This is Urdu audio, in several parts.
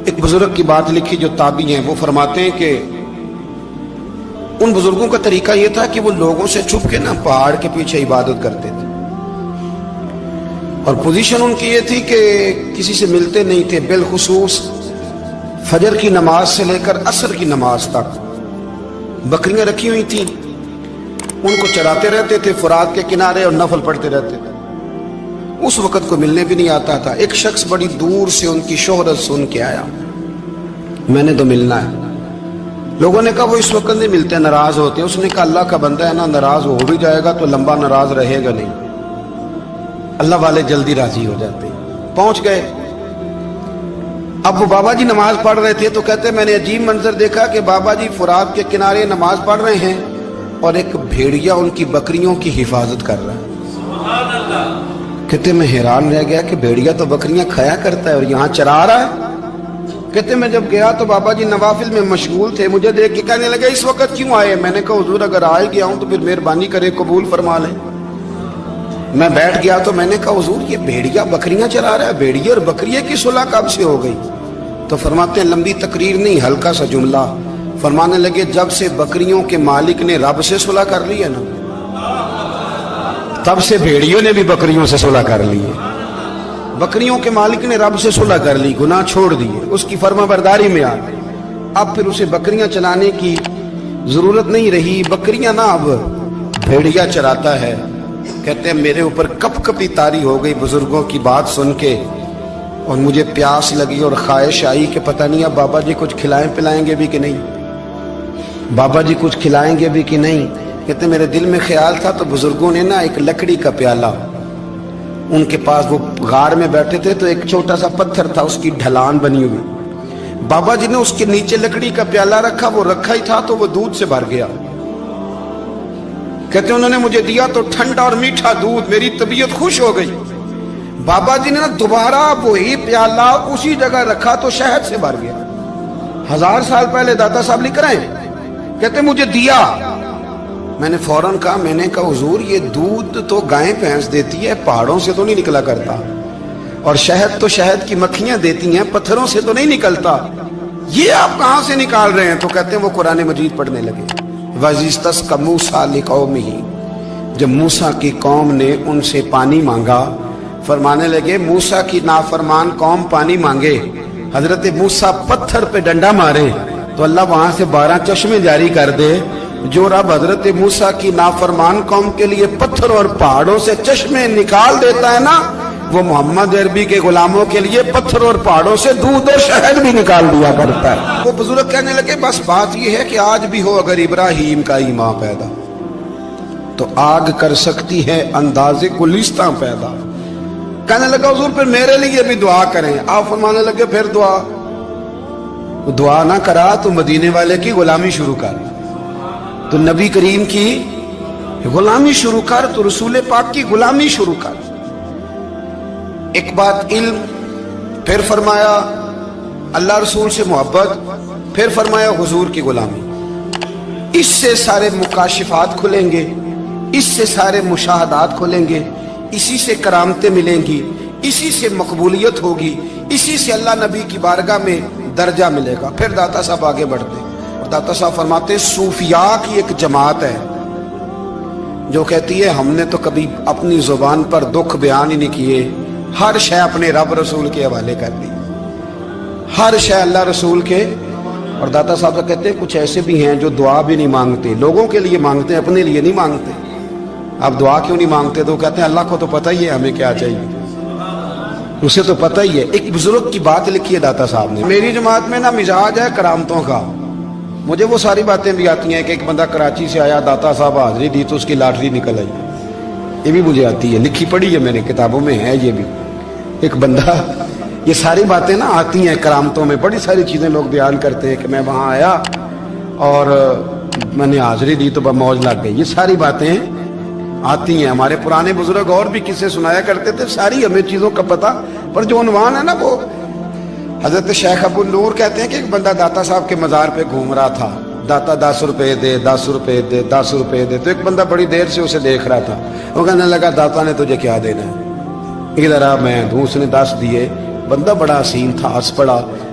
ایک بزرگ کی بات لکھی جو تابعی ہیں، وہ فرماتے ہیں کہ ان بزرگوں کا طریقہ یہ تھا کہ وہ لوگوں سے چھپ کے پہاڑ کے پیچھے عبادت کرتے تھے، اور پوزیشن ان کی یہ تھی کہ کسی سے ملتے نہیں تھے، بالخصوص فجر کی نماز سے لے کر عصر کی نماز تک بکریاں رکھی ہوئی تھیں، ان کو چراتے رہتے تھے فرات کے کنارے اور نفل پڑھتے رہتے تھے۔ اس وقت کو ملنے بھی نہیں آتا تھا۔ ایک شخص بڑی دور سے ان کی شہرت سن کے آیا، میں نے تو ملنا ہے۔ لوگوں نے کہا وہ اس وقت نہیں ملتے، ناراض ہوتے ہیں۔ اس نے کہا اللہ کا بندہ ہے نا، ناراض ہو بھی جائے گا تو لمبا ناراض رہے گا نہیں، اللہ والے جلدی راضی ہو جاتے ہیں۔ پہنچ گئے۔ اب وہ بابا جی نماز پڑھ رہے تھے تو کہتے میں نے عجیب منظر دیکھا کہ بابا جی فرات کے کنارے نماز پڑھ رہے ہیں اور ایک بھیڑیا ان کی بکریوں کی حفاظت کر رہا ہے۔ سبحان اللہ۔ کہتے میں حیران رہ گیا کہ بھیڑیا تو بکریاں کھایا کرتا ہے اور یہاں چرا رہا ہے۔ کہتے میں جب گیا تو بابا جی نوافل میں مشغول تھے، مجھے دیکھ کے کہنے لگے اس وقت کیوں آئے؟ میں نے کہا حضور اگر آ گیا ہوں تو پھر مہربانی کرے قبول فرما لیں۔ میں بیٹھ گیا تو میں نے کہا حضور یہ بھیڑیا بکریاں چرا رہا ہے، بھیڑیا اور بکریے کی صلح کب سے ہو گئی؟ تو فرماتے ہیں لمبی تقریر نہیں، ہلکا سا جملہ۔ فرمانے لگے جب سے بکریوں کے مالک نے رب سے صلح کر لی ہے نا، تب سے بھیڑیوں نے بھی بکریوں سے صلح کر لی ہے۔ بکریوں کے مالک نے رب سے صلح کر لی، گناہ چھوڑ دیے، اس کی فرما برداری میں آ گئے۔ اب پھر اسے بکریاں چلانے کی ضرورت نہیں رہی، بکریاں نہ اب بھیڑیا چراتا ہے۔ کہتے ہیں میرے اوپر کپ کپی طاری ہو گئی بزرگوں کی بات سن کے، اور مجھے پیاس لگی اور خواہش آئی کہ پتہ نہیں اب بابا جی کچھ کھلائیں پلائیں گے بھی کہ نہیں، بابا جی کچھ کھلائیں گے بھی کہ نہیں۔ کہتے میرے دل میں خیال تھا تو بزرگوں نے ایک لکڑی کا پیالہ، ان کے پاس وہ غار میں بیٹھے تھے تو ایک چھوٹا سا پتھر تھا، اس کی ڈھلان بنی ہوئی، بابا جی نے اس کے نیچے لکڑی کا پیالہ رکھا، وہ رکھا ہی تھا تو وہ دودھ سے بھر گیا۔ کہتے انہوں نے مجھے دیا تو ٹھنڈا اور میٹھا دودھ، میری طبیعت خوش ہو گئی۔ بابا جی نے دوبارہ وہی پیالہ اسی جگہ رکھا تو شہد سے بھر گیا۔ 1000 سال پہلے داتا صاحب لکھ رہے ہیں، کہتے مجھے دیا۔ میں نے فوراً کہا، میں نے کہا حضور یہ دودھ تو گائیں بھینس دیتی ہے، پہاڑوں سے تو نہیں نکلا کرتا، اور شہد تو شہد کی مکھیاں دیتی ہیں، پتھروں سے تو نہیں نکلتا، یہ آپ کہاں سے نکال رہے ہیں؟ تو کہتے ہیں وہ قرآن مجید پڑھنے لگے۔ وَإِذِ اسْتَسْقَىٰ مُوسَىٰ لِقَوْمِهِ، جب موسیٰ کی قوم نے ان سے پانی مانگا، فرمانے لگے موسیٰ کی نافرمان قوم پانی مانگے، حضرت موسیٰ پتھر پہ ڈنڈا مارے تو اللہ وہاں سے 12 چشمے جاری کر دے۔ جو رب حضرت موسیٰ کی نافرمان قوم کے لیے پتھر اور پہاڑوں سے چشمے نکال دیتا ہے نا، وہ محمد عربی کے غلاموں کے لیے پتھر اور پہاڑوں سے دودھ اور شہد بھی نکال دیا کرتا ہے۔ وہ بزرگ کہنے لگے بس بات یہ ہے کہ آج بھی ہو اگر ابراہیم کا ایمان پیدا تو آگ کر سکتی ہے انداز گلستاں پیدا۔ کہنے لگا حضور پھر میرے لیے بھی دعا کریں۔ آپ فرمانے لگے پھر دعا نہ کرا تو مدینے والے کی غلامی شروع کر، تو نبی کریم کی غلامی شروع کر، تو رسول پاک کی غلامی شروع کر۔ ایک بات علم، پھر فرمایا اللہ رسول سے محبت، پھر فرمایا حضور کی غلامی۔ اس سے سارے مکاشفات کھلیں گے، اس سے سارے مشاہدات کھلیں گے، اسی سے کرامتیں ملیں گی، اسی سے مقبولیت ہوگی، اسی سے اللہ نبی کی بارگاہ میں درجہ ملے گا۔ پھر داتا صاحب آگے بڑھتے اور داتا صاحب فرماتے ہیں صوفیاء کی ایک جماعت ہے جو کہتی ہے ہم نے تو کبھی اپنی زبان پر دکھ بیان ہی نہیں کیے، ہر شے اپنے رب رسول کے حوالے کر دی، ہر شے اللہ رسول کے۔ اور داتا صاحب کہتے ہیں کچھ ایسے بھی ہیں جو دعا بھی نہیں مانگتے، لوگوں کے لیے مانگتے ہیں، اپنے لیے نہیں مانگتے۔ آپ دعا کیوں نہیں مانگتے؟ تو کہتے ہیں اللہ کو تو پتہ ہی ہے ہمیں کیا چاہیے، اسے تو پتہ ہی ہے۔ ایک بزرگ کی بات لکھی ہے داتا صاحب نے، میری جماعت میں مزاج ہے کرامتوں کا، مجھے وہ ساری باتیں بھی آتی ہیں کہ ایک بندہ کراچی سے آیا، داتا صاحب حاضری دی تو اس کی لاٹری نکل آئی، یہ بھی مجھے آتی ہے، لکھی پڑھی ہے میں نے، کتابوں میں ہے یہ بھی۔ ایک بندہ، یہ ساری باتیں آتی ہیں کرامتوں میں، بڑی ساری چیزیں لوگ بیان کرتے ہیں کہ میں وہاں آیا اور میں نے حاضری دی تو موج لگ گئی، یہ ساری باتیں آتی ہیں۔ ہمارے پرانے بزرگ اور بھی قصے سنایا کرتے تھے، ساری ہمیں چیزوں کا پتہ، پر جو عنوان ہے نا وہ حضرت شیخ ابو نور کہتے ہیں کہ ایک بندہ داتا صاحب کے مزار پہ گھوم رہا تھا، داتا 10 روپے دے، 10 روپے دے، 10 روپے دے، تو ایک بندہ بڑی دیر سے اسے دیکھ رہا تھا، وہ کہنے لگا داتا نے تجھے کیا دینا ہے؟ ادھر آ میں دوں۔ اس نے 10 دیے، بندہ بڑا حسین تھا، ہنس پڑا،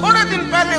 تھوڑے دن پہلے